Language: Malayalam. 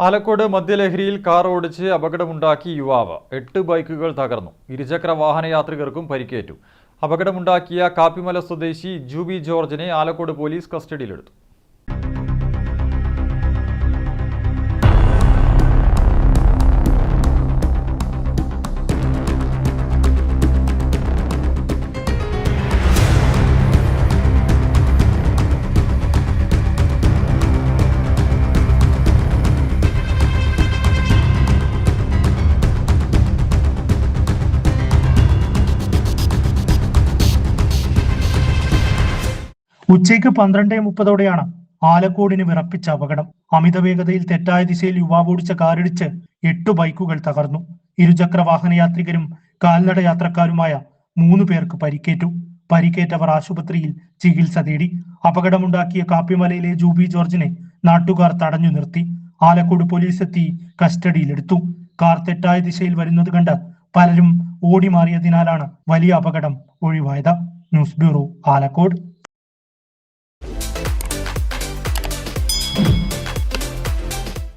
ആലക്കോട് മദ്യലഹരിയിൽ കാർ ഓടിച്ച് അപകടമുണ്ടാക്കി യുവാവ് 8 ബൈക്കുകൾ തകർന്നു. ഇരുചക്ര വാഹനയാത്രികർക്കും പരിക്കേറ്റു. അപകടമുണ്ടാക്കിയ കാപ്പിമല സ്വദേശി ജൂബി ജോർജിനെ ആലക്കോട് പോലീസ് കസ്റ്റഡിയിലെടുത്തു. ഉച്ചയ്ക്ക് 12:30 ആലക്കോടിന് വിറപ്പിച്ച അപകടം. അമിത വേഗതയിൽ തെറ്റായ ദിശയിൽ യുവാവ് ഓടിച്ച കാറിടിച്ച് 8 ബൈക്കുകൾ തകർന്നു. ഇരുചക്ര വാഹനയാത്രികരും കാൽനട യാത്രക്കാരുമായ 3 പേർക്ക് പരിക്കേറ്റു. പരിക്കേറ്റവർ ആശുപത്രിയിൽ ചികിത്സ തേടി. അപകടമുണ്ടാക്കിയ കാപ്പിമലയിലെ ജൂബി ജോർജിനെ നാട്ടുകാർ തടഞ്ഞു നിർത്തി. ആലക്കോട് പോലീസ് എത്തി കസ്റ്റഡിയിലെടുത്തു. കാർ തെറ്റായ ദിശയിൽ വരുന്നത് കണ്ട് പലരും ഓടി മാറിയതിനാലാണ് വലിയ അപകടം ഒഴിവായത്. News bureau, Alakode.